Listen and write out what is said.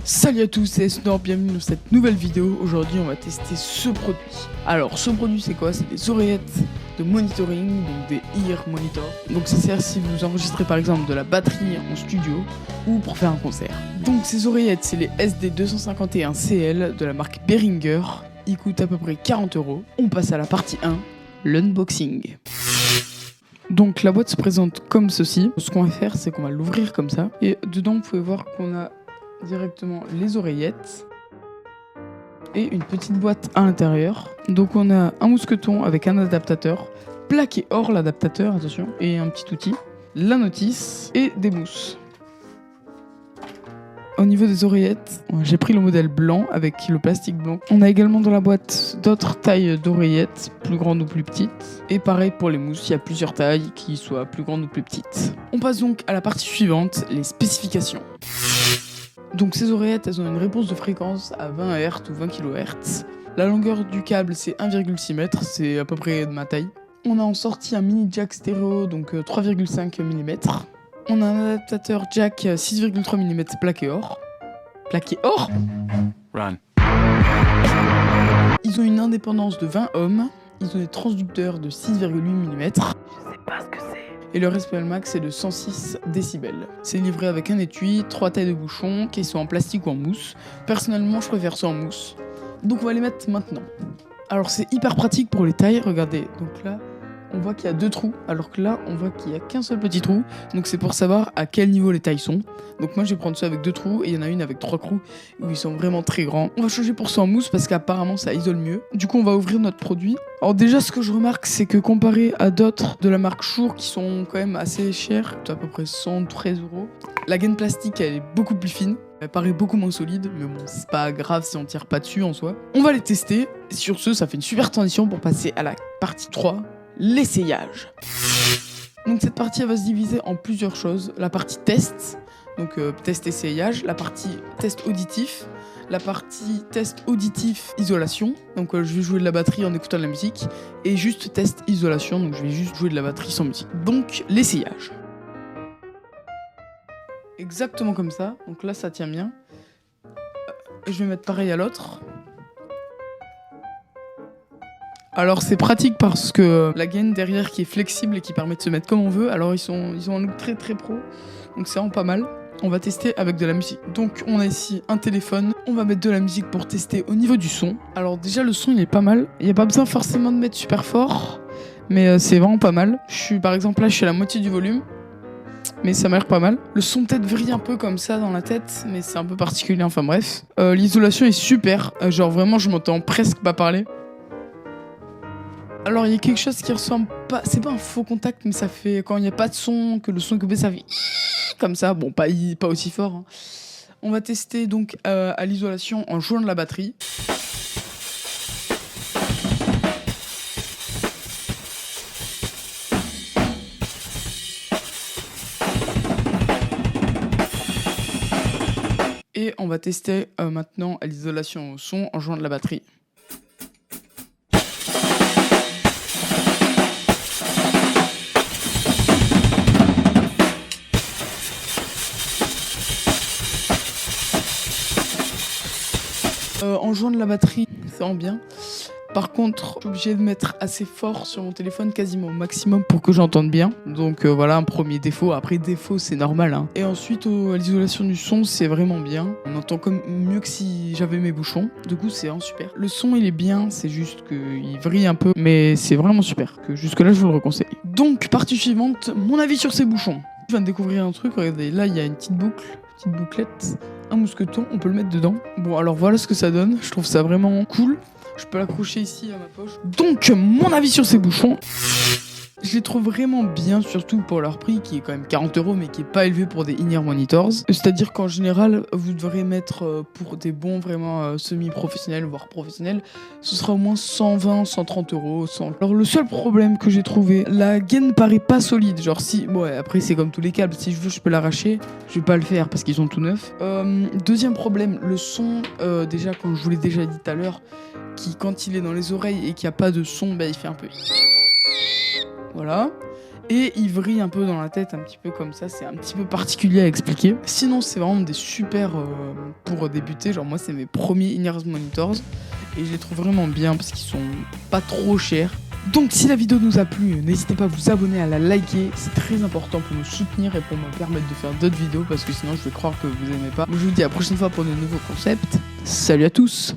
Salut à tous, c'est Snor, bienvenue dans cette nouvelle vidéo. Aujourd'hui on va tester ce produit. Alors ce produit c'est quoi? C'est des oreillettes de monitoring, donc des ear monitor. Donc ça sert si vous enregistrez par exemple de la batterie en studio ou pour faire un concert. Donc ces oreillettes c'est les SD251CL de la marque Behringer. Ils coûtent à peu près 40 €. On passe à la partie 1, l'unboxing. Donc la boîte se présente comme ceci. Ce qu'on va faire c'est qu'on va l'ouvrir comme ça. Et dedans vous pouvez voir qu'on a directement les oreillettes et une petite boîte à l'intérieur. Donc on a un mousqueton avec un adaptateur, plaqué or l'adaptateur, attention, et un petit outil, la notice et des mousses. Au niveau des oreillettes, j'ai pris le modèle blanc avec le plastique blanc. On a également dans la boîte d'autres tailles d'oreillettes, plus grandes ou plus petites. Et pareil pour les mousses, il y a plusieurs tailles qui soient plus grandes ou plus petites. On passe donc à la partie suivante, les spécifications. Donc ces oreillettes, elles ont une réponse de fréquence à 20 Hz ou 20 kHz. La longueur du câble, c'est 1,6 m, c'est à peu près de ma taille. On a en sortie un mini jack stéréo, donc 3,5 mm. On a un adaptateur jack 6,3 mm plaqué or. Plaqué or ? Run. Ils ont une indépendance de 20 ohms. Ils ont des transducteurs de 6,8 mm. Je sais pas ce que c'est. Et le SPL max est de 106 décibels. C'est livré avec un étui, 3 tailles de bouchons, qui sont en plastique ou en mousse. Personnellement, je préfère ça en mousse. Donc on va les mettre maintenant. Alors c'est hyper pratique pour les tailles, regardez. Donc là, on voit qu'il y a 2 trous, alors que là, on voit qu'il n'y a qu'un seul petit trou. Donc c'est pour savoir à quel niveau les tailles sont. Donc moi, je vais prendre ceux avec 2 trous, et il y en a une avec 3 trous, où ils sont vraiment très grands. On va changer pour ceux en mousse, parce qu'apparemment, ça isole mieux. Du coup, on va ouvrir notre produit. Alors déjà, ce que je remarque, c'est que comparé à d'autres de la marque Shure, qui sont quand même assez chers, à peu près 113 €, la gaine plastique, elle est beaucoup plus fine. Elle paraît beaucoup moins solide, mais bon, c'est pas grave si on tire pas dessus en soi. On va les tester. Sur ce, ça fait une super transition pour passer à la partie 3. L'essayage. Donc cette partie elle va se diviser en plusieurs choses. La partie test, donc test essayage, la partie test auditif, la partie test auditif isolation, donc je vais jouer de la batterie en écoutant de la musique, et juste test isolation, donc je vais juste jouer de la batterie sans musique. Donc l'essayage. Exactement comme ça, donc là ça tient bien. Je vais mettre pareil à l'autre. Alors c'est pratique parce que la gaine derrière qui est flexible et qui permet de se mettre comme on veut. Alors ils ont un look très très pro, donc c'est vraiment pas mal. On va tester avec de la musique. Donc on a ici un téléphone, on va mettre de la musique pour tester au niveau du son. Alors déjà le son il est pas mal, il n'y a pas besoin forcément de mettre super fort, mais c'est vraiment pas mal. Par exemple là je suis à la moitié du volume, mais ça m'a l'air pas mal. Le son peut-être vrille un peu comme ça dans la tête, mais c'est un peu particulier, enfin bref. L'isolation est super, genre vraiment je m'entends presque pas parler. Alors il y a quelque chose qui ressemble pas, c'est pas un faux contact, mais ça fait quand il n'y a pas de son, que le son est coupé, ça fait comme ça, bon pas aussi fort. Hein. On va tester donc à l'isolation en jouant de la batterie. Et on va tester maintenant à l'isolation au son en jouant de la batterie. En jouant de la batterie, c'est vraiment bien. Par contre, je suis obligé de mettre assez fort sur mon téléphone, quasiment au maximum pour que j'entende bien. Donc voilà un premier défaut. Après défaut, c'est normal. Hein. Et ensuite, à l'isolation du son, c'est vraiment bien. On entend comme mieux que si j'avais mes bouchons. Du coup, c'est vraiment super. Le son, il est bien. C'est juste qu'il vrille un peu. Mais c'est vraiment super. Que jusque-là, je vous le reconseille. Donc, partie suivante, mon avis sur ces bouchons. Je viens de découvrir un truc. Regardez, là, il y a une petite boucle. Petite bouclette. Un mousqueton, on peut le mettre dedans. Bon, alors voilà ce que ça donne. Je trouve ça vraiment cool. Je peux l'accrocher ici à ma poche. Donc, mon avis sur ces bouchons. Je les trouve vraiment bien, surtout pour leur prix qui est quand même 40 €, mais qui est pas élevé pour des in-ear monitors. C'est-à-dire qu'en général, vous devrez mettre pour des bons vraiment semi-professionnels, voire professionnels, ce sera au moins 120, 130 €. Alors le seul problème que j'ai trouvé, la gaine paraît pas solide. Genre si, bon ouais, après c'est comme tous les câbles, si je veux je peux l'arracher. Je vais pas le faire parce qu'ils sont tout neufs. Deuxième problème, le son, déjà comme je vous l'ai déjà dit tout à l'heure, qui quand il est dans les oreilles et qu'il n'y a pas de son, bah, il fait un peu... Voilà. Et ils vrillent un peu dans la tête, un petit peu comme ça, c'est un petit peu particulier à expliquer. Sinon, c'est vraiment des super pour débuter, genre moi c'est mes premiers in-ears monitors et je les trouve vraiment bien parce qu'ils sont pas trop chers. Donc si la vidéo nous a plu, n'hésitez pas à vous abonner, à la liker, c'est très important pour nous soutenir et pour me permettre de faire d'autres vidéos parce que sinon je vais croire que vous aimez pas. Moi je vous dis à la prochaine fois pour de nouveaux concepts. Salut à tous!